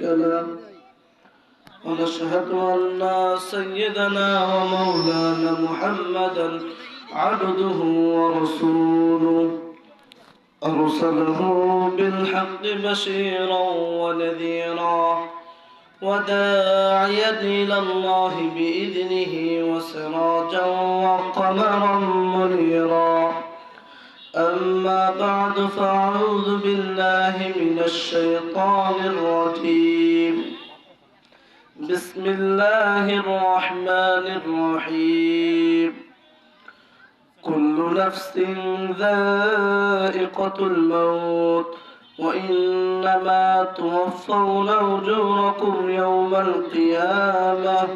له ونشهد أن سيدنا ومولانا محمدا عبده ورسوله أرسله بالحق بشيرا ونذيرا وداعيا إلى الله بإذنه وسراجا وقمرا منيرا أما بعد فأعوذ بالله من الشيطان الرجيم بسم الله الرحمن الرحيم كل نفس ذائقة الموت وإنما توفون أجوركم يوم القيامة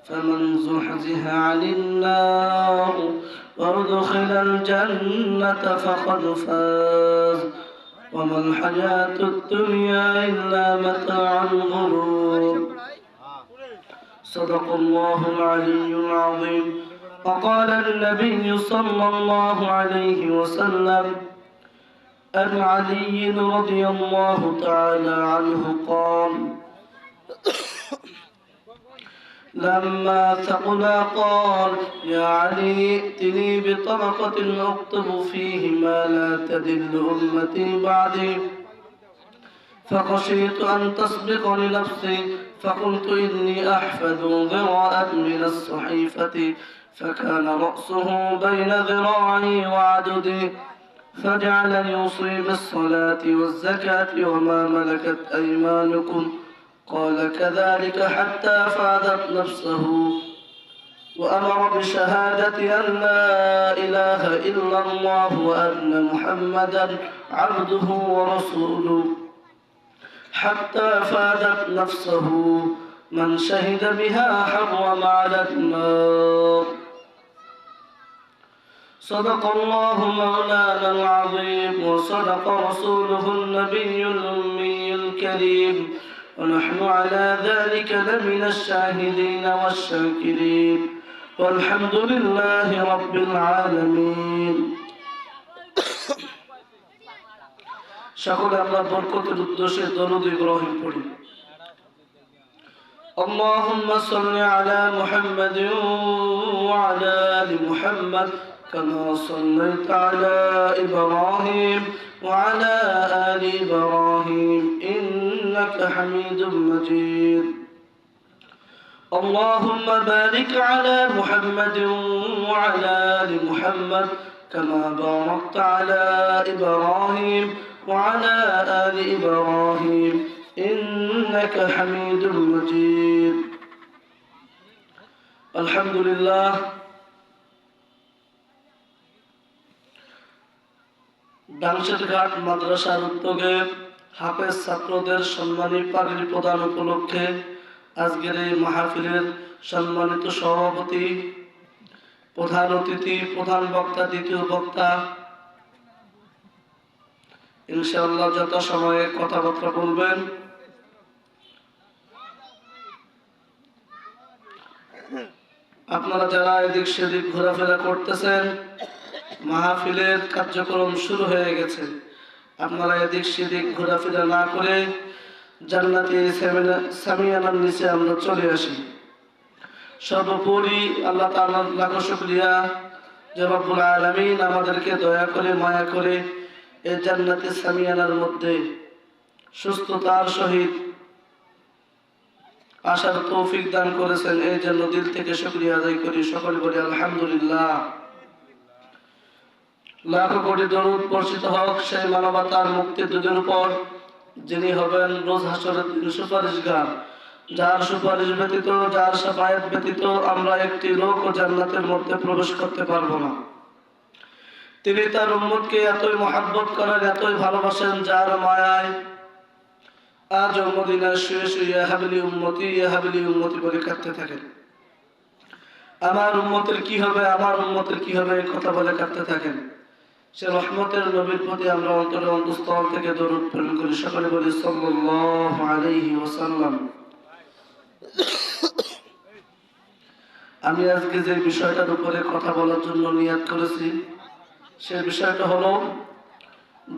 فمن زحزح عن النار وادخل الجنة فقد فاز وما الحياة الدنيا إلا متاع الغرور صدق الله العلي العظيم وقال النبي صلى الله عليه وسلم عن علي رضي الله تعالى عنه قال لما ثقلا قال يا علي ائتني بطبقة أكتب فيه ما لا تدل أمتي بعدي فخشيت أن تسبقني نفسي فقلت إني أحفظ ذراعا من الصحيفة فكان رأسه بين ذراعي وعددي فجعلني يوصي بالصلاة والزكاة وما ملكت أيمانكم قال كذلك حتى فادت نفسه وأمر بشهادة أن لا إله إلا الله وأن محمدا عبده ورسوله حتى فادت نفسه من شهد بها حرم على النار صدق الله مولانا العظيم وصدق رسوله النبي الأمي الكريم ونحن على ذلك لمن الشاهدين والشاكرين والحمد لله رب العالمين সকলে আমরা বরকতের উদ্দেশ্যে দরুদ ইব্রাহিম পড়ি اللهم صل على محمد وعلى آل محمد كما صليت على إبراهيم وعلى آل إبراهيم إنك حميد مجيد اللهم بارك على محمد وعلى آل محمد كما باركت على إبراهيم وعلى آل إبراهيم إنك حميد مجيد الحمد لله ডাংশিটঘাট মাদ্রাসার উদ্যোগে হাফেজ ছাত্রদের সম্মানী পাগড়ি প্রদান উপলক্ষে আজকের এই মাহফিলের সম্মানিত সভাপতি, প্রধান অতিথি, প্রধান বক্তা, দ্বিতীয় বক্তা ইনশাআল্লাহ যত সময়ে কথাবার্তা বলবেন। আপনারা যারা এদিক সেদিক ঘোরাফেরা করতেছেন, মাহফিলের কার্যক্রম শুরু হয়ে গেছে, আপনারা এদিক সেদিক ঘোরাফেরা না করে জান্নাতি সামিয়ানার নিচে আমরা চলে আসি। সর্বোপরি আল্লাহ তাআলার লাখ শুকরিয়া যে রব্বুল আলামিন আমাদেরকে দয়া করে মায়া করে এই জান্নাতি সামিয়ানার মধ্যে সুস্থতার সহিত আসার তৌফিক দান করেছেন, এই জন্য দিল থেকে শুকরিয়া আদায় করি। সকলে বলি আলহামদুলিল্লাহ। লাখ কোটি দরুদ বর্ষিত হোক সেই মানবতার মুক্তিযুদ্ধের উপর, যিনি হবেন রোজ হাসরের দিন সুপারিশগার, যার সুপারিশ ব্যতীত, যার শাফায়াত ব্যতীত আমরা একটি লোক ও জান্নাতের মধ্যে প্রবেশ করতে পারবো না। তিনি তার উম্মতকে এতই মহাব্বত করেন, এতই ভালোবাসেন, যার মায়ায় আজ মদিনায় শুয়ে শুয়ে হাবিলি উম্মতি হাবিলি উম্মতি বলে কাঁদতে থাকেন। আমার উম্মতের কি হবে, আমার উম্মতের কি হবে কথা বলে কাঁদতে থাকেন। সে রহমতের নবীর প্রতি আমরা অন্তরে অন্তঃস্থল থেকে দরুদ প্রেরণ করি। সকলে বলি সাল্লাল্লাহু আলাইহি ওয়াসাল্লাম। আমি আজকে যে বিষয়টার উপরে কথা বলার জন্য নিয়ত করেছি, সে বিষয়টা হলো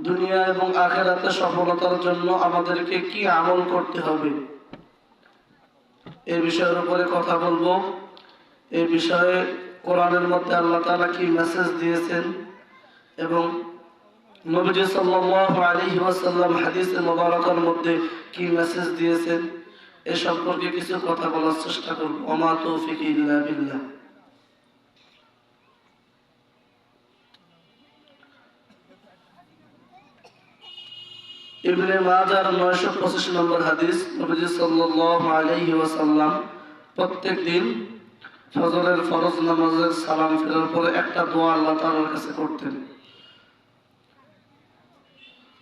দুনিয়া এবং আখিরাতে সফলতার জন্য আমাদেরকে কি আমল করতে হবে, এই বিষয়ের উপরে কথা বলবো। এই বিষয়ে কোরআনের মধ্যে আল্লাহ তাআলা কি মেসেজ দিয়েছেন এবং নবীজি সাল্লাল্লাহু আলাইহি ওয়াসাল্লাম হাদিসে মুবারাকার মধ্যে কি মেসেজ দিয়েছেন, এ সম্পর্কে কিছু কথা বলার চেষ্টা করব। ওমা তৌফিক ইল্লা বিল্লাহ। ইবনে মাজার 925 নম্বর হাদিস, নবীজি সাল্লাল্লাহু আলাইহি ওয়াসাল্লাম প্রত্যেক দিন ফজরের ফরজ নামাজের সালাম ফেরার পরে একটা দোয়া আল্লাহ তাআলার কাছে করতেন।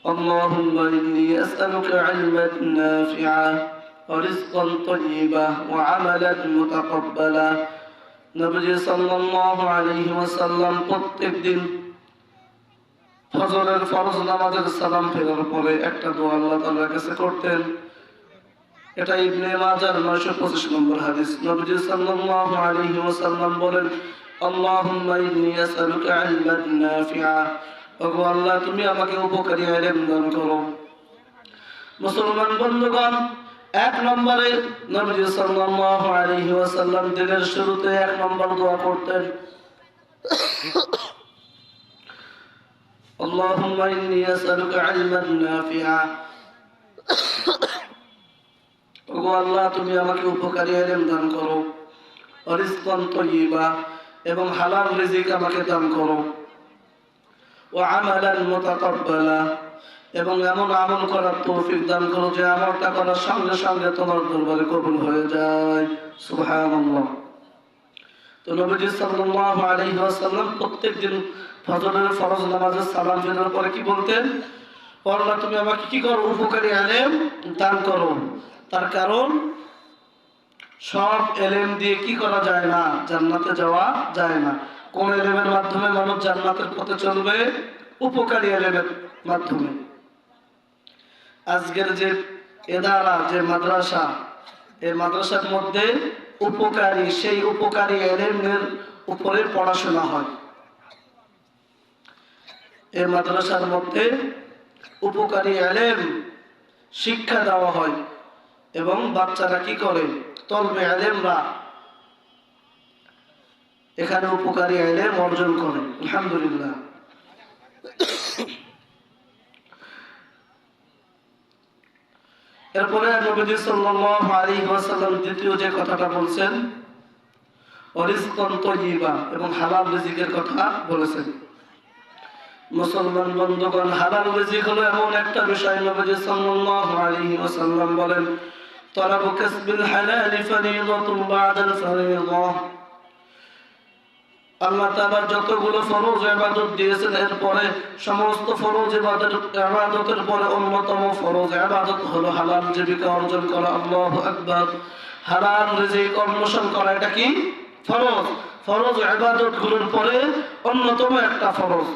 আল্লাহুম্মা ইন্নী আসআলুকা ইলমান নাফিআ ওয়া রিজকান তাইয়্যিবা ওয়া আমালান মুতাকাব্বালা। নবীজি সাল্লাল্লাহু আলাইহি ওয়াসাল্লাম প্রত্যেক দিন ফজরের ফরজ নামাজের সালাম ফেরার পরে একটা দোয়া আল্লাহ তাআলার কাছে করতেন। এটা ইবনে মাজার 925 নম্বর হাদিস। নবীজি সাল্লাল্লাহু আলাইহি ওয়াসাল্লাম বলেন, আল্লাহুম্মা ইন্নী আসআলুকা ইলমান নাফিআ, ওগো আল্লাহ তুমি আমাকে উপকারী ইলম দান করো। মুসলমান বন্ধুগণ, এক নম্বরে নবীজি সাল্লাল্লাহু আলাইহি ওয়াসাল্লাম দিনের শুরুতে এক নম্বর দোয়া করতেন, আল্লাহুম্মা ইন্নী আসআলুকা ইলমান নাফিআ, ওগো আল্লাহ তুমি আমাকে উপকারী ইলম দান করো, রিজকান তাইয়্যিবা এবং হালাল রিজিক আমাকে দান করো, ওয়া আমালান মুতাকাব্বালা এবং এমন আমল করার তৌফিক দান করো যে আমলটা করার সঙ্গে সঙ্গে তোমার দরবারে কবুল হয়ে যায়। সুবহানাল্লাহ। তো নবীজি সাল্লাল্লাহু আলাইহি ওয়াসাল্লাম প্রত্যেকদিন ফজরের ফরজ নামাজের সালাম ফেরার পরে কি বলতেন, আল্লাহ তুমি আমাকে কি করো, উপকারী ইলম দান করো। তার কারণ সব ইলম দিয়ে কি করা যায় না, জান্নাতে যাওয়া যায় না। কোন ইলমের মাধ্যমে মানুষ জান্নাতের পথে চলবে? উপকারী ইলমের মাধ্যমে। আজকের যে এদারা, যে মাদ্রাসা, এই মাদ্রাসার মধ্যে উপকারী, সেই উপকারী ইলমের উপরে পড়াশোনা হয়। এই মাদ্রাসার মধ্যে উপকারী ইলম শিক্ষা দেওয়া হয় এবং বাচ্চারা কি করে, তলবে ইলমরা এখানে উপকারী ইলম অর্জন করে। আলহামদুলিল্লাহ। এরপরে নবী সাল্লাল্লাহু আলাইহি ওয়াসাল্লাম দ্বিতীয় যে কথাটা বলছেন, রিজকান তাইয়্যিবা এবং হালাল রিজিকের কথা বলেছেন। মুসলমান বন্ধুগণ, হালাল রিজিক হলো এমন একটা বিষয়, নবী সাল্লাল্লাহু আলাইহি ওয়াসাল্লাম বলেন, তলাবু কাসবিল হালাল ফরিদাতুন বা'দাল ফরিদা। আল্লাহ তাআলা যতগুলো ফরজ ইবাদত দিয়েছেন, এরপরে সমস্ত ফরজ ইবাদতের পরে অন্যতম ফরজ ইবাদত হলো হালাল জীবিকা অর্জন করা। আল্লাহু আকবার। হালাল রিজিক অন্বেষণ করা, এটা কি ফরজ। ফরজ ইবাদতগুলোর পরে অন্যতম একটা ফরজ।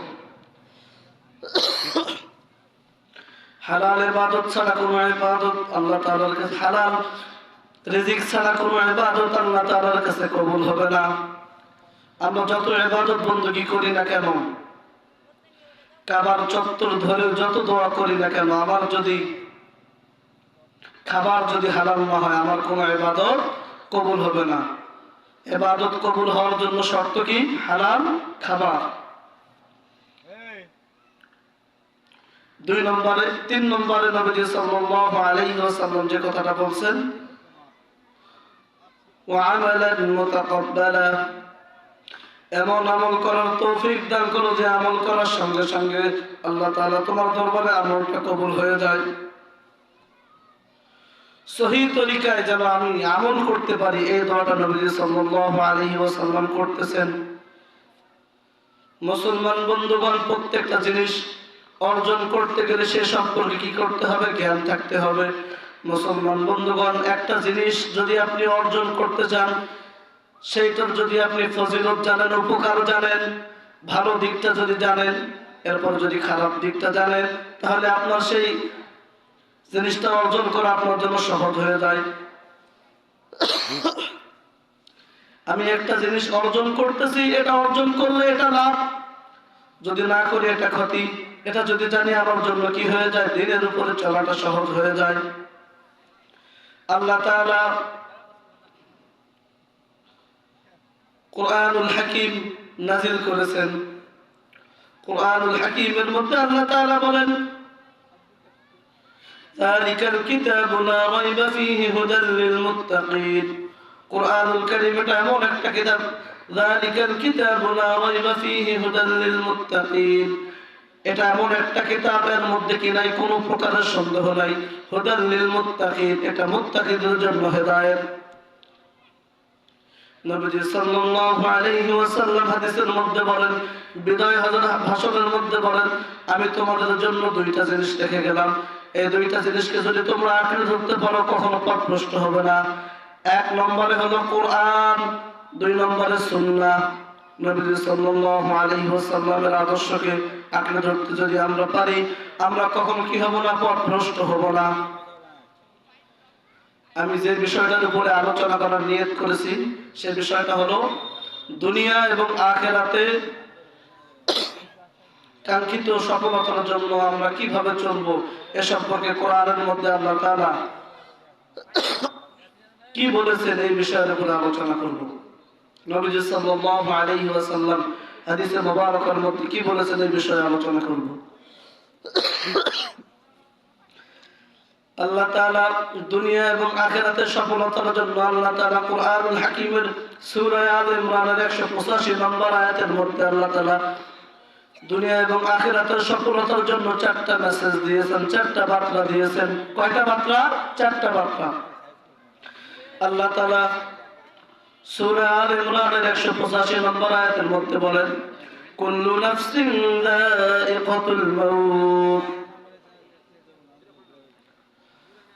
হালাল ইবাদত ছাড়া কোনো ইবাদত আল্লাহ তাআলার কাছে, হালাল রিজিক ছাড়া কোনো ইবাদত আল্লাহ তাআলার কাছে কবুল হবে না। আমরা যত ইবাদত বندگی করি না কেন, কাবার চত্বর ধরে যত দোয়া করি না কেন, আমার যদি খাবার যদি হালাল না হয়, আমার কোনো ইবাদত কবুল হবে না। ইবাদত কবুল হওয়ার জন্য শর্ত কি? হালাল খাবার। তিন নম্বরে নবী সাল্লাল্লাহু আলাইহি ওয়াসাল্লাম যে কথাটা বলছেন, ওয়া আমালান মুতাকাব্বালা, এমন আমল করার তৌফিক দান করো যে আমল করার সঙ্গে সঙ্গে আল্লাহ তাআলা তোমার দরবারে আমলটা কবুল হয়ে যায়। সহি তরিকায় যেন আমি আমল করতে পারি, এই দোয়াটা নবী সাল্লাল্লাহু আলাইহি ওয়াসাল্লাম করতেছেন। মুসলমান বন্ধুগণ, প্রত্যেকটা জিনিস অর্জন করতে গেলে সে সম্পর্কে কি করতে হবে? জ্ঞান থাকতে হবে। মুসলমান বন্ধুগণ, একটা জিনিস যদি আপনি অর্জন করতে চান, সেইটার যদি আপনি ফজিলত জানেন, উপকার জানেন, ভালো দিকটা যদি জানেন, এরপর যদি খারাপ দিকটা জানেন, তাহলে আপনার সেই জিনিসটা অর্জন করা আপনার জন্য সহজ হয়ে যায়। আমি একটা জিনিস অর্জন করতেছি, এটা অর্জন করলে এটা লাভ, যদি না করি এটা ক্ষতি। এটা যদি জানি আমার জন্য কি হয়ে যায়, দিনের উপরে চলাটা সহজ হয়ে যায়। আল্লাহ তাআলা কুরআনুল হাকিম নাযিল করেছেন। কুরআনুল হাকিমের মধ্যে আল্লাহ তাআলা বলেন, যালিকাল কিতাবু লা রাইবা ফীহি হুদাল লিল মুত্তাকিন। কুরআনুল কারীম এটা এমন একটা কিতাব, যালিকাল কিতাবু লা রাইবা ফীহি হুদাল লিল মুত্তাকিন, এটা এমন একটা কিতাব এর মধ্যে কি নাই কোনো প্রকারের সন্দেহ নাই, হুদাল লিল মুত্তাকিন, এটা মুত্তাকিদের জন্য হেদায়েত। নবীজি সাল্লাল্লাহু আলাইহি ওয়াসাল্লাম হাদিসের মধ্যে বলেন, বিদায় ভাষণের মধ্যে বলেন, আমি তোমাদের জন্য দুইটা জিনিস রেখে গেলাম, এই দুইটা জিনিসকে যদি তোমরা আঁকড়ে ধরতে পারো কখনো পথভ্রষ্ট হবে না। এক নম্বরে হলো কোরআন, দুই নম্বরে সুন্নাহ। নবীজি সাল্লাল্লাহু আলাইহি ওয়াসাল্লামের আদর্শকে আঁকড়ে ধরতে যদি আমরা পারি, আমরা কখনো কি হব না, পথভ্রষ্ট হব না। আমি যে বিষয়টার উপরে আলোচনা করার নিয়ত করেছি সেই বিষয়টা হলো দুনিয়া এবং আখিরাতে কাঙ্ক্ষিত সফলতার জন্য আমরা কিভাবে চলবো এ সম্পর্কে কোরআনের মধ্যে আল্লাহ তাআলা কি বলেছেন এই বিষয়ের উপরে আলোচনা করব। নবীজি সাল্লাল্লাহু আলাইহি ওয়াসাল্লাম হাদিসে মুবারকের মধ্যে কি বলেছেন এই বিষয়ে আলোচনা করব। আল্লাহ তাআলা দুনিয়া এবং আখিরাতের সফলতার জন্য আল্লাহ তাআলা কুরআনুল হাকিমের সূরা আলে ইমরানের 185 নম্বর আয়াতের মধ্যে আল্লাহ তাআলা দুনিয়া এবং আখিরাতের সফলতার জন্য চারটা মেসেজ দিয়েছেন, চারটা বার্তা দিয়েছেন। কয়টা বার্তা? চারটা বার্তা। আল্লাহ তাআলা সূরা আলে ইমরানের 185 নম্বর আয়াতের মধ্যে বলেন, কুল্লু নাফসিন যায়িকাতুল মাউত।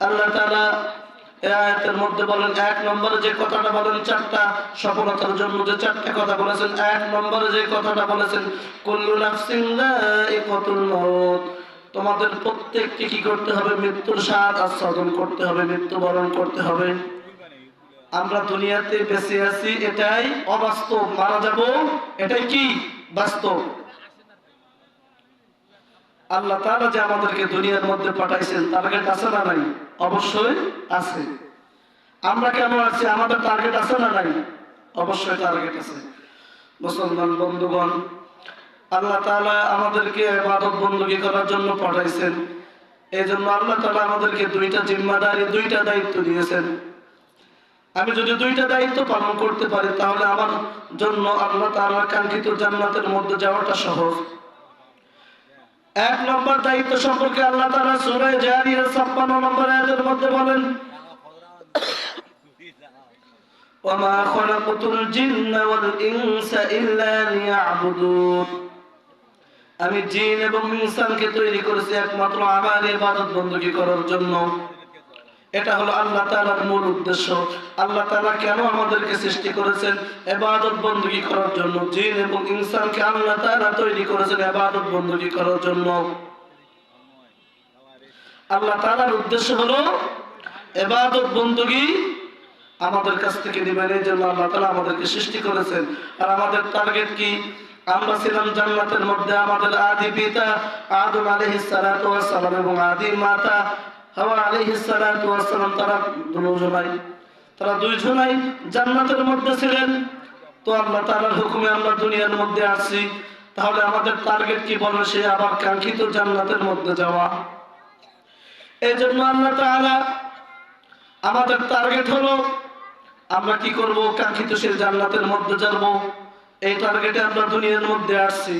আল্লাহ তাআলা এই আয়াতের মধ্যে বলেন, এক নম্বরে যে কথাটা বলেন চারটা সফলতার জন্য যে চারটা কথা বলেছেন, এক নম্বরে যে কথাটা বলেছেন, কুল্লু নাফসিন যায়িকাতুল মাউত, তোমাদের প্রত্যেককে কি করতে হবে? মৃত্যুর স্বাদ আস্বাদন করতে হবে, মৃত্যুবরণ করতে হবে। আমরা দুনিয়াতে বেঁচে আছি এটাই অবাস্তব, মারা যাব এটাই কি বাস্তব। আল্লাহ তাআলা যে আমাদেরকে দুনিয়ার মধ্যে পাঠাইছেন টার্গেট আছে না নাই? অবশ্যই আছে। আমরা কেন আছি? আমাদের টার্গেট আছে না নাই? অবশ্যই টার্গেট আছে। মুসলমান বন্ধুগণ, আল্লাহ তাআলা আমাদেরকে ইবাদত বندگی করার জন্য পাঠাইছেন। এই জন্য আল্লাহ তাআলা আমাদেরকে দুইটা জিম্মাদারি, দুইটা দায়িত্ব দিয়েছেন। আমি যদি দুইটা দায়িত্ব পালন করতে পারি তাহলে আমার জন্য আল্লাহ তাআলার কাঙ্ক্ষিত জান্নাতের মধ্যে যাওয়াটা সহজ। এক নম্বর দায়িত্ব সম্পর্কে আল্লাহ তাআলা সূরা জারিয়ার 56 নম্বর আয়াতের মধ্যে বলেন, ওয়ামা খালাকাতুল জিন্না ওয়াল ইনসা ইল্লা লিয়াবুদুন। আমি জিন এবং ইনসানকে তৈরি করেছি একমাত্র আমার ইবাদত বندگی করার জন্য। এটা হলো আল্লাহ তাআলার মূল উদ্দেশ্য। আল্লাহ তাআলা কেন আমাদেরকে সৃষ্টি করেছেন? ইবাদত বندگی করার জন্য। জিন এবং ইনসানকে আল্লাহ তাআলা তৈরি করেছেন ইবাদত বندگی করার জন্য। আল্লাহ তাআলার উদ্দেশ্য হলো ইবাদত বندگی আমাদের কাছ থেকে নেবেন। এই জন্য আল্লাহ তাআলা আমাদেরকে সৃষ্টি করেছেন। আর আমাদের টার্গেট কি? আমরা ছিলাম জান্নাতের মধ্যে, আমাদের আদি পিতা আদম আলাইহিস সালাতু ওয়াস সালাম এবং আদি মাতা হাওয়া আলাইহিস সালাতু ওয়াস সালাম, তারা দুইজনাই জান্নাতের মধ্যে ছিলেন। তো আল্লাহ তাআলার হুকুমে আমরা দুনিয়ার মধ্যে আসছি। তাহলে আমাদের টার্গেট কি? বলেন, সে আবার কাঙ্ক্ষিত জান্নাতের মধ্যে যাওয়া। এই জন্য আল্লাহ তাআলা আমাদের টার্গেট হলো আমরা কি করব? কাঙ্ক্ষিত সে জান্নাতের মধ্যে যাব। এই টার্গেটে আমরা দুনিয়ার মধ্যে আসছি।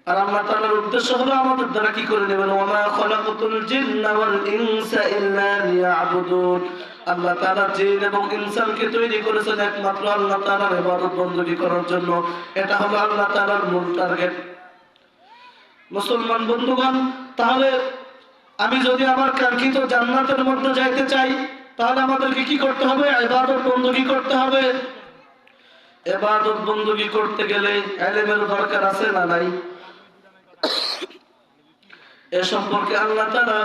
আর আল্লাহ তাআলার উদ্দেশ্য হলো আমাদের দ্বারা কি করে নেবেন? ওয়ামা খালাকাতুল জিন্না ওয়াল ইনসা ইল্লা লিয়াবুদুন। আল্লাহ তাআলা জিন এবং ইনসানকে তৈরি করেছেন একমাত্র আল্লাহ তাআলার ইবাদত বندگی করার জন্য। এটা হলো আল্লাহ তাআলার মূল টার্গেট। মুসলমান বন্ধুগণ, তাহলে আমি যদি আমার কাঙ্ক্ষিত জান্নাতের মধ্যে যাইতে চাই তাহলে আমাদেরকে কি করতে হবে? ইবাদত বندگی করতে হবে। ইবাদত বندگی করতে গেলে ইলমের দরকার আছে না নাই? এ সম্পর্কে আল্লাহ তাআলা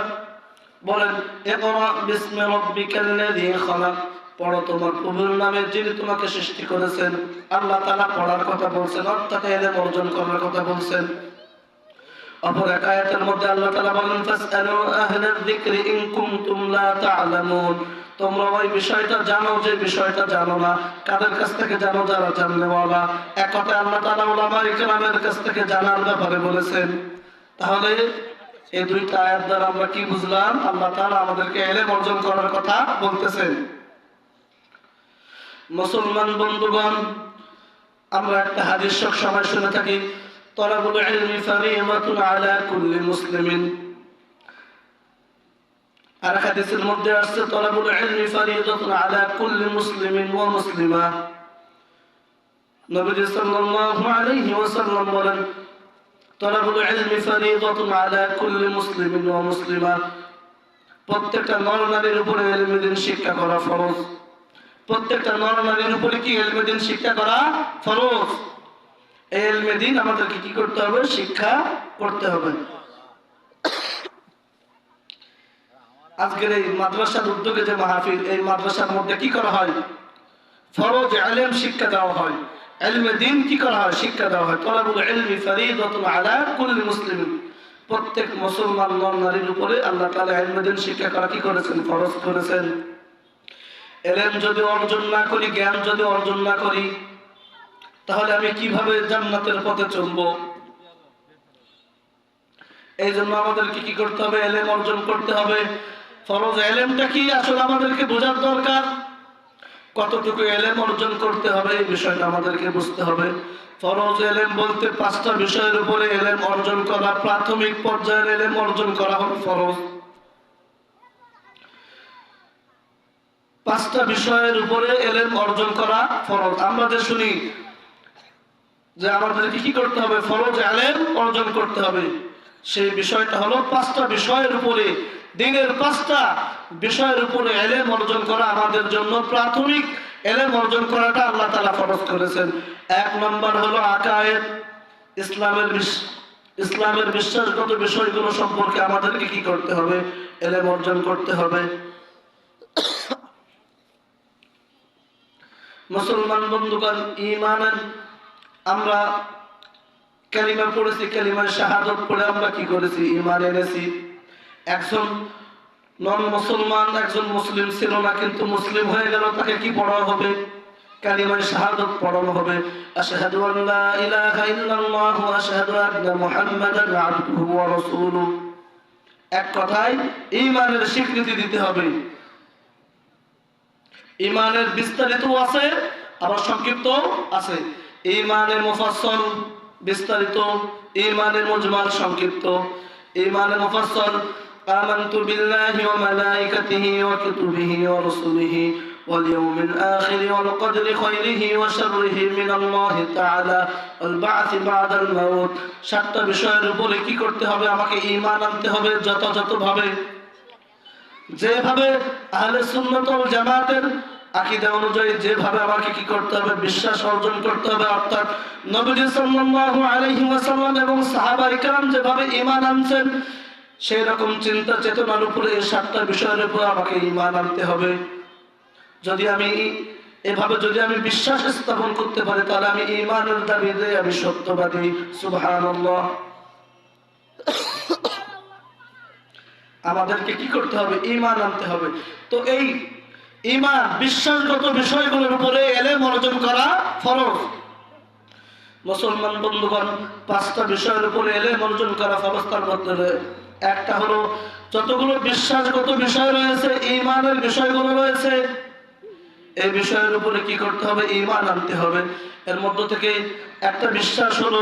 বলেন, ইকরা বিসমি রাব্বিকাল্লাযী খালাক, পড়ো তোমার প্রভুর নামে যিনি তোমাকে সৃষ্টি করেছেন। আল্লাহ তাআলা পড়ার কথা বলছেন, অর্থাৎ ইলম অর্জন করার কথা বলছেন। অপর এক আয়াতের মধ্যে আল্লাহ তাআলা বলেন ফাসআলু আহলায যিকরি ইন কুনতুম লা তা'লামুন, তোমরা ওই বিষয়টা জানো যে বিষয়টা জানো না। কাদের কাছ থেকে জানো? যারা জাননেওয়ালা। এক কথায় আল্লাহ তাআলা উলামায়ে কেরামের কাছ থেকে জানার ব্যাপারে বলেছেন। তাহলে এই দুইটা আয়াত দ্বারা আমরা কি বুঝলাম? আল্লাহ তাআলা আমাদেরকে ইলম অর্জন করার কথা বলতেছেন। মুসলমান বন্ধুগণ, আমরা একটা হাদিস সব সময় শুনে থাকি, তলাবুল ইলমি ফারিদাতুন আলা কুল্লি মুসলিমিন। আর হাদিসের মধ্যে আসছে তলাবুল ইলমি ফারিদাতুন আলা কুল্লি মুসলিমিন ওয়া মুসলিমা। নবী সাল্লাল্লাহু আলাইহি ওয়াসাল্লাম বলেন তলাবুল ইলমি ফারিদাতুন আলা কুল্লি মুসলিমিন ওয়া মুসলিমা, প্রত্যেকটা নর নারীর উপরে ইলমে দ্বীন শিক্ষা করা ফরজ। প্রত্যেকটা নর নারীর উপরে কি ইলমে দ্বীন শিক্ষা করা ফরজ। এই ইলমে দ্বীন আমাদেরকে কি করতে হবে? শিক্ষা করতে হবে। আজকের এই মাদ্রাসার উদ্যোগে যে মাহফিল, এই মাদ্রাসার মধ্যে কি করা হয়? ফরজ ইলম শিক্ষা দেওয়া হয়, ইলমে দ্বীন কি করা হয়? শিক্ষা দেওয়া হয়। তলাবুল ইলমি ফারিদাতুন আলা কুল্লি মুসলিমিন, প্রত্যেক মুসলমান নর নারীর উপরে আল্লাহ তাআলা ইলমে দ্বীন শিক্ষা করা কি করেছেন? ফরজ করেছেন। ইলম যদি অর্জন না করি, জ্ঞান যদি অর্জন না করি, তাহলে আমি কিভাবে জান্নাতের পথে চলবো? এই জন্য আমাদেরকে কি করতে হবে? ইলম অর্জন করতে হবে। ফরজ ইলমটা কি আসলে আমাদেরকে বোঝার দরকার। কতটুকু ইলম অর্জন করতে হবে এই বিষয়টা আমাদেরকে বুঝতে হবে। ফরজ ইলম বলতে 5টা বিষয়ের উপরে ইলম অর্জন করা, প্রাথমিক পর্যায়ের ইলম অর্জন করা হলো ফরজ। 5টা বিষয়ের উপরে ইলম অর্জন করা ফরজ। আমরা যে শুনি যে আমাদেরকে কি করতে হবে? ফরজ ইলম অর্জন করতে হবে। সেই বিষয়টা হলো 5টা বিষয়ের উপরে, দ্বীনের 5টা বিষয়ের উপরে ইলম অর্জন করা আমাদের জন্য প্রাথমিক ইলম অর্জন করাটা আল্লাহ তাআলা ফরজ করেছেন। 1 নম্বর হলো আকায়েদ, ইসলামের বিশ্বাসগত বিষয়গুলো সম্পর্কে আমাদেরকে কি করতে হবে? ইলম অর্জন করতে হবে। মুসলমান বন্ধুগণ, ঈমানের আমরা কালিমা পড়েছি, কালিমার শাহাদাত পড়ে আমরা কি করেছি? ঈমান এনেছি। একজন নন মুসলমান, একজন মুসলিম ছিল না, কিন্তু মুসলিম হয়ে গেল, তাকে কি পড়া হবে? কালিমার শাহাদাত পড়ানো হবে। আশহাদু আল্লা ইলাহা ইল্লাল্লাহ ওয়া আশহাদু আন্না মুহাম্মাদান আবদুহু ওয়া রাসূলুহু। এক কথায় ঈমানের স্বীকৃতি দিতে হবে। ঈমানের বিস্তারিত আছে, আবার সংক্ষিপ্ত আছে। ঈমানের মুফাসসাল বিস্তারিত, ঈমানের মুজমাল সংক্ষিপ্ত। ঈমানের মুফাসসাল আমানতু বিল্লাহি ওয়া মালাইকাতিহি ওয়া কুতুবিহি ওয়া রাসূলিহি ওয়াল ইয়াউমিল আখির ওয়াল কদরি খায়রিহি ওয়া শাররিহি মিনাল্লাহি তাআলা ওয়াল বা'থ বা'দাল মাউত। 7টা বিষয়ের উপরে কি করতে হবে? আমাকে ঈমান আনতে হবে যথাযথভাবে। যেভাবে আহলে সুন্নাত ওয়াল জামাতের আকীদা অনুযায়ী যেভাবে আমাকে কি করতে হবে? বিশ্বাস অর্জন করতে হবে। অর্থাৎ নবী সাল্লাল্লাহু আলাইহি ওয়াসাল্লাম এবং সাহাবায়ে কেরাম যেভাবে ঈমান আনছেন, সেই রকম চিন্তা চেতনার উপরে এই 7টা বিষয়ের উপর আমাকে ঈমান আনতে হবে। যদি আমি এভাবে বিশ্বাস স্থাপন করতে পারি, তাহলে আমি ঈমানের দাবিতে আমি সত্যবাদী। সুবহানাল্লাহ। আমাদেরকে কি করতে হবে? ঈমান আনতে হবে। তো এই ঈমান বিশ্বাসগত বিষয়গুলোর উপরে ইলম অর্জন করা ফরজ। মুসলমান বন্ধুগণ, 5টা বিষয়ের উপরে ইলম অর্জন করা ফরজ। তার মধ্যে একটা হলো যতগুলো বিশ্বাসগত বিষয় রয়েছে, ঈমানের বিষয়গুলো রয়েছে, এই বিষয়ের উপরে কি করতে হবে? ঈমান আনতে হবে। এর মধ্য থেকে একটা বিশ্বাস হলো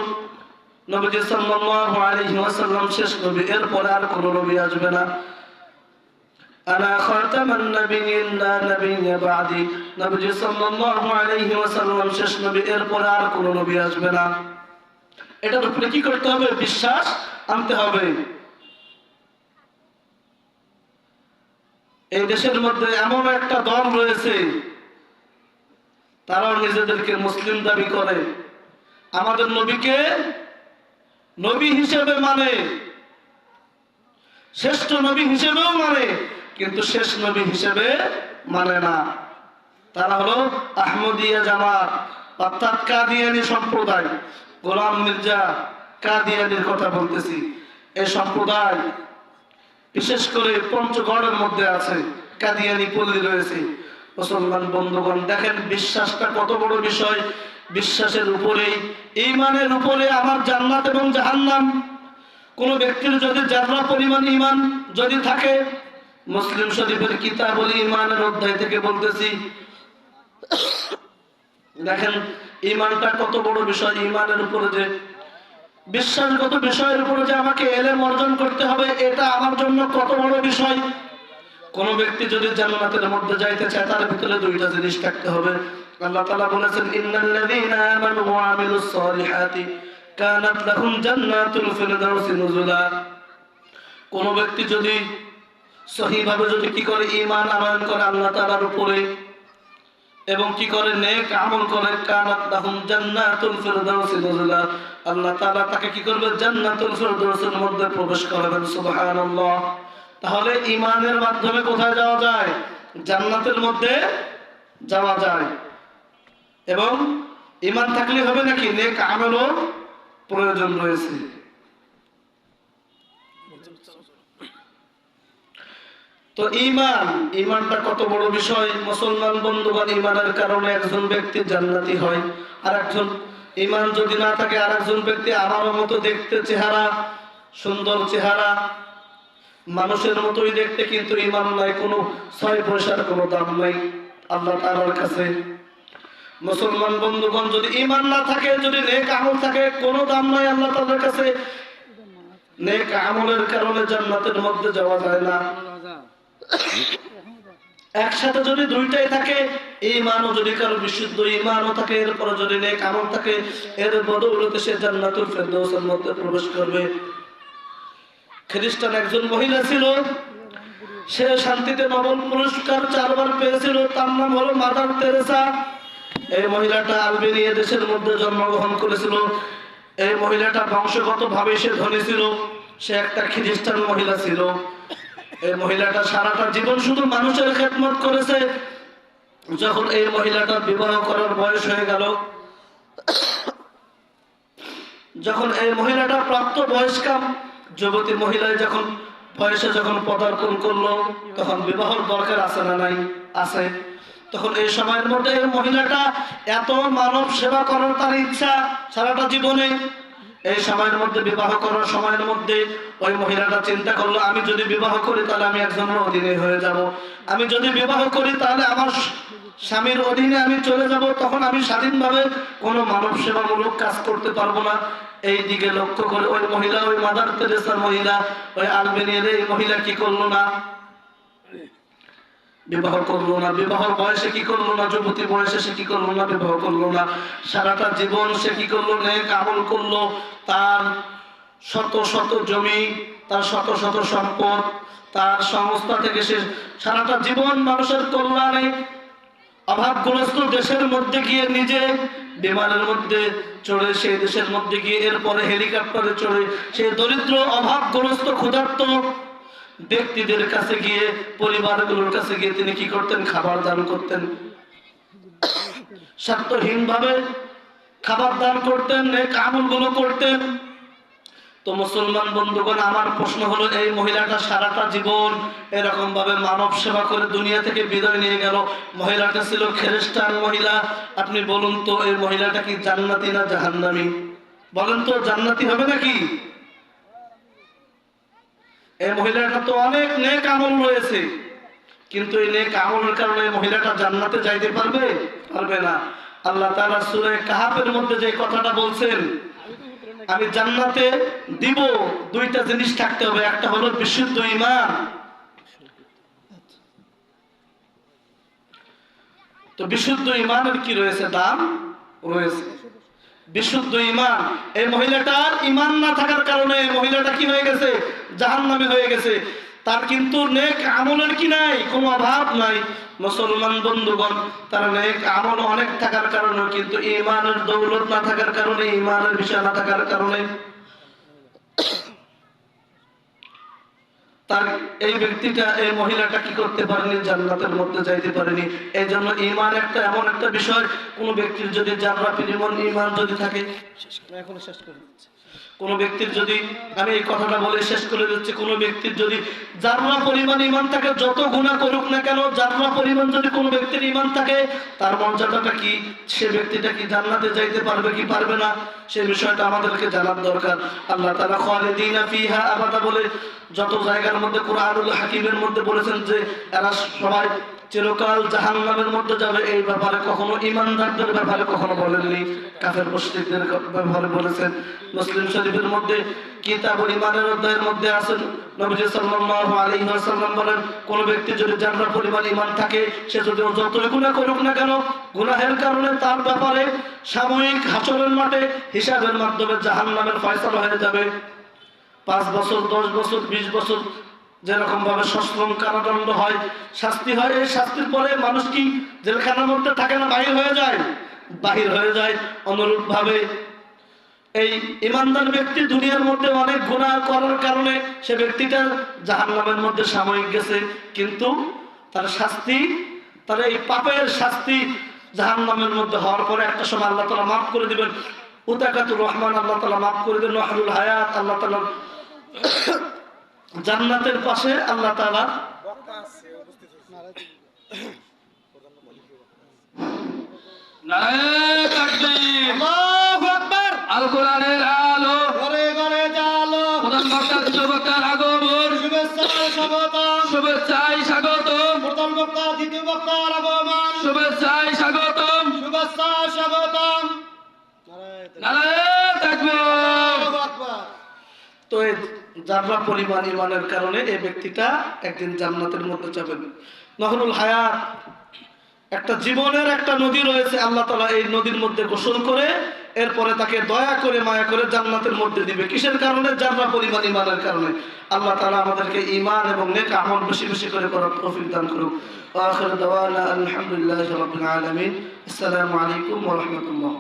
নবী সাল্লাল্লাহু আলাইহি ওয়াসাল্লাম শেষ নবী, এরপরে আর কোনো নবী আসবে না। আনা খাতামান নাবিয়্যিন লা নাবিয়্যা বা'দি, নবী সাল্লাল্লাহু আলাইহি ওয়াসাল্লাম শেষ নবী, এরপরে আর কোনো নবী আসবে না। এটার উপরে কি করতে হবে? বিশ্বাস আনতে হবে। এই দেশের মধ্যে এমন একটা দল রয়েছে, তারাও নিজেদেরকে মুসলিম দাবি করে, আমাদের নবীকে নবী হিসেবে মানে, শ্রেষ্ঠ নবী হিসেবেও মানে, কিন্তু শেষ নবী হিসেবে মানে না। তারা হলো আহমদিয়া জামাত, অর্থাৎ কাদিয়ানী সম্প্রদায়। গোলাম মির্জা কাদিয়ানীর কথা বলতেছি। এই সম্প্রদায় বিশেষ করে পঞ্চগড়ের মধ্যে আছে, কাদিয়ানি পল্লী রয়েছে। মুসলমান বন্ধুগণ, দেখেন বিশ্বাসটা কত বড় বিষয়। বিশ্বাসের উপরে, ঈমানের উপরে আমার জান্নাত এবং জাহান্নাম। কোন ব্যক্তির যদি যারা পরিমাণ ঈমান যদি থাকে, মুসলিম শরীফের কিতাবুল ঈমানের অধ্যায় থেকে বলতেছি, দেখেন ঈমানটা কত বড় বিষয়। ঈমানের উপরে যে বিশ্বাসগত বিষয়ের উপরে যে আমাকে ইলম অর্জন করতে হবে, এটা আমার জন্য কত বড় বিষয়। কোন ব্যক্তি যদি জান্নাতের মধ্যে যাইতে চায়, তার ভিতরে দুইটা জিনিস থাকতে হবে। আল্লাহ তাআলা বলেছেন, ইন্নাল্লাযীনা আমানু ওয়া আমিলুস সালিহাতি কানাত লাহুম জান্নাতুল ফিরদাউসি নুজুলা। কোন ব্যক্তি যদি সহিভাবে যদি কি করে ঈমান আনয়ন করে আল্লাহ তাআলার উপরে, এবং কি করে নেক আমল করে, কানাত লাহুম জান্নাতুল ফিরদাউসি নুজুলা, আল্লাহ তাআলা তাকে কি করবে? জান্নাতুল ফিরদাউসের মধ্যে প্রবেশ করাবেন। সুবহানাল্লাহ। তাহলে ঈমানের মাধ্যমে কোথায় যাওয়া যায়? জান্নাতের মধ্যে যাওয়া যায়। এবং ঈমান থাকলে হবে নাকি? নেক আমলও প্রয়োজন রয়েছে। তো ঈমানটা কত বড় বিষয়। মুসলমান বন্ধুগণ, ঈমানের কারণে একজন ব্যক্তি জান্নাতি হয়, আর একজন ঈমান যদি না থাকে, আর একজন ব্যক্তি আমার মতো দেখতে, চেহারা সুন্দর, চেহারা মানুষের মতোই দেখতে, কিন্তু ঈমান নাই, কোনো 6 পয়সার কোনো দাম নাই আল্লাহ তাআলার কাছে। মুসলমান বন্ধুগণ, যদি ঈমান না থাকে, যদি নেক আমল থাকে, কোনো দাম নাই আল্লাহ তাআলার কাছে। নেক আমলের কারণে জান্নাতের মধ্যে যাওয়া যায় না। একসাথে যদি দুইটাই থাকে, ঈমানও যদি কারো বিশুদ্ধ ঈমানও থাকে, এরপরে যদি নেক আমল থাকে, এর বদৌলতে সে জান্নাতুল ফিরদাউসের মধ্যে প্রবেশ করবে। খ্রিস্টান একজন মহিলা ছিল, সে শান্তিতে নোবেল পুরস্কার 4 বার পেয়েছিল। তার নাম হলো মাদার তেরেসা। এই মহিলাটা আলবেনিয়া দেশের মধ্যে জন্মগ্রহণ করেছিল। এই মহিলাটা বংশগতভাবে সে ধনী ছিল, সে একটা খ্রিস্টান মহিলা ছিল। এই মহিলাটা সারাটা জীবন শুধু মানুষের খেদমত করেছে। যখন এই মহিলাটা বিবাহ করার বয়স হয়ে গেল, যখন এই মহিলাটা প্রাপ্ত বয়স্কা যুবতী মহিলায় যখন বয়সে যখন পদার্পণ করলো, তখন বিবাহর দরকার আছে না নাই? আছে। তখন এই সময়ের মধ্যে এই মহিলাটা এত মানব সেবা করার তার ইচ্ছা সারাটা জীবনে। এই সময়ের মধ্যে, বিবাহ করার সময়ের মধ্যে ওই মহিলাটা চিন্তা করলো, আমি যদি বিবাহ করি তাহলে আমি একজনের অধীনে হয়ে যাব। আমি যদি বিবাহ করি তাহলে আমার স্বামীর অধীনে আমি চলে যাব, তখন আমি স্বাধীনভাবে কোনো মানব সেবামূলক কাজ করতে পারবো না। এই দিকে লক্ষ্য করে ওই মহিলা, ওই মাদার তেরেসার মহিলা, ওই আলবেনিয়ার এই মহিলা কি করলো না? বিবাহ করলো না। বিবাহর বয়সে কি করলো না? যুবতী বয়সে সে কি করলো না? বিবাহ করলো না। সারাটা জীবন সে কি করলো? নেক আমল করলো। তার শত শত জমি, তার শত শত সম্পদ, তার সংস্থা থেকে সে সারাটা জীবন মানুষের কল্যাণে, অভাবগ্রস্ত দেশের মধ্যে গিয়ে নিজে বিমানের মধ্যে চড়ে সেই দেশের মধ্যে গিয়ে, এরপরে হেলিকপ্টারে চড়ে সেই দরিদ্র, অভাবগ্রস্ত, ক্ষুধার্ত ব্যক্তিদের কাছে গিয়ে, পরিবারগুলোর কাছে গিয়ে তিনি কি করতেন? খাবার দান করতেন। স্বার্থহীন ভাবে খাবার দান করতেন, নেক আমলগুলো করতেন। তো মুসলমান বন্ধুগণ, আমার প্রশ্ন হলো, এই মহিলাটা সারাটা জীবন এরকম ভাবে মানব সেবা করে দুনিয়া থেকে বিদায় নিয়ে গেল। মহিলাটা ছিল খ্রিস্টান মহিলা। আপনি বলুন তো, এই মহিলাটা কি জান্নাতি না জাহান্নামী? বলেন তো, জান্নাতি হবে নাকি? এই মহিলাটা তো অনেক নেক আমল রয়েছে, কিন্তু এই নেক আমলের কারণে এই মহিলাটা জান্নাতে যাইতে পারবে? পারবে না। আল্লাহ তাআলা সূরা কাহাফের মধ্যে যে কথাটা বলছেন, আমি জান্নাতে দিব, দুইটা জিনিস থাকতে হবে। একটা হলো বিশুদ্ধ ঈমান। তো বিশুদ্ধ ঈমানের কি রয়েছে? দাম রয়েছে। বিশুদ্ধ ঈমান। এই মহিলাটার ঈমান না থাকার কারণে মহিলাটা কি হয়ে গেছে? জাহান্নামী হয়ে গেছে। তার কিন্তু নেক আমলের কি নাই? কোনো অভাব নাই। মুসলমান বন্ধুগণ, তার নেক আমল অনেক থাকার কারণে, কিন্তু ঈমানের দৌলত না থাকার কারণে, ঈমানের বিষয় না থাকার কারণে তার এই ব্যক্তিটা, এই মহিলাটা কি করতে পারেনি? জান্নাতের মধ্যে যাইতে পারেনি। এই জন্য ঈমান একটা এমন একটা বিষয়, কোন ব্যক্তির যদি জাররা পরিমাণ ঈমান যদি থাকে, এখন শেষ করে দিচ্ছি, কোন ব্যক্তির যদি, আমি এই কথাটা বলে শেষ করে দিচ্ছি, কোন ব্যক্তির যদি জাররা পরিমাণ ঈমান থাকে, যত গুনাহ করুক না কেন, জাররা পরিমাণ যদি কোন ব্যক্তির ঈমান থাকে, তার মর্যাদাটা কি, সে ব্যক্তিটা কি জান্নাতে যাইতে পারবে কি পারবে না, সেই বিষয়টা আমাদেরকে জানার দরকার। আল্লাহ তাআলা খালিদিনা ফিহা আবাদা বলে যত জায়গার মধ্যে কোরআনুল হাকিমের মধ্যে বলেছেন যে এরা সবাই চিরকাল জাহান্নামের মধ্যে যাবে, এই ব্যাপারে কখনো ঈমানদারদের ব্যাপারে কখনো বলেননি, কাফের মুশরিকদের ব্যাপারে বলেছেন। মুসলিম শরীফের মধ্যে কিতাবুল ঈমানের অধ্যায়ের মধ্যে আছেন নবীজি সাল্লাল্লাহু আলাইহি ওয়াসাল্লাম বলেন, কোন ব্যক্তি যদি জাররা পরিমাণ ঈমান থাকে, সে যদি যতই গুনাহ করুক না কেন, গুনাহের কারণে তার ব্যাপারে সাময়িক হাসরের মাঠে হিসাবের মাধ্যমে জাহান্নামের ফয়সালা হয়ে যাবে। 5 বছর 10 বছর 20 বছর যেরকম ভাবে সশ্রম কারাদণ্ড হয়, শাস্তি হয়, এই শাস্তির পরে মানুষ কি জেলখানার মধ্যে থাকে না, বাহির হয়ে যায়, বাহির হয়ে যায়। অনুরূপ ভাবে এই ইমানদার ব্যক্তি দুনিয়ার মধ্যে অনেক গুনাহ করার কারণে সে ব্যক্তিটা জাহান্নামের মধ্যে সাময়িক গেছে, কিন্তু তার শাস্তি, তার এই পাপের শাস্তি জাহান্নামের মধ্যে হওয়ার পরে একটা সময় আল্লাহ তাআলা মাফ করে দিবেন। উতাকাতুর রহমান আল্লাহ তাআলা মাফ করে দেন, নহরুল হায়াত আল্লাহ তাআলা জান্নাতের পাশে আল্লাহ তাআলা নারায়ে তাকবীর, আল্লাহু আকবার। আল কোরআনের আলো ঘরে ঘরে জালো, প্রধান বক্তা দ্বিতীয় বক্তার আগমন, শুভেচ্ছায় স্বাগতম, শুভেচ্ছায় স্বাগতম, প্রধান বক্তা দ্বিতীয় বক্তার আগমন, শুভেচ্ছায় স্বাগতম, শুভেচ্ছায় স্বাগতম। নারায়ে তাকবীর, আল্লাহু আকবার। তো এই জাররা পরিমাণ ঈমানের কারণে এই ব্যক্তিটা একদিন জান্নাতের মধ্যে যাবেন। নহরুল হায়াত একটা জীবনের একটা নদী রয়েছে, আল্লাহ তাআলা এই নদীর মধ্যে গোসল করে এরপরে তাকে দয়া করে মায়া করে জান্নাতের মধ্যে দিবে। কিসের কারণে? জাররা পরিমাণ ঈমানের কারণে। আল্লাহ তাআলা আমাদেরকে ঈমান এবং নেক আমল বেশি বেশি করে করার তৌফিক দান করুক। আখির দাওয়ানা আলহামদুলিল্লাহি রাব্বিল আলামিন। আসসালামু আলাইকুম ওয়া রাহমাতুল্লাহ।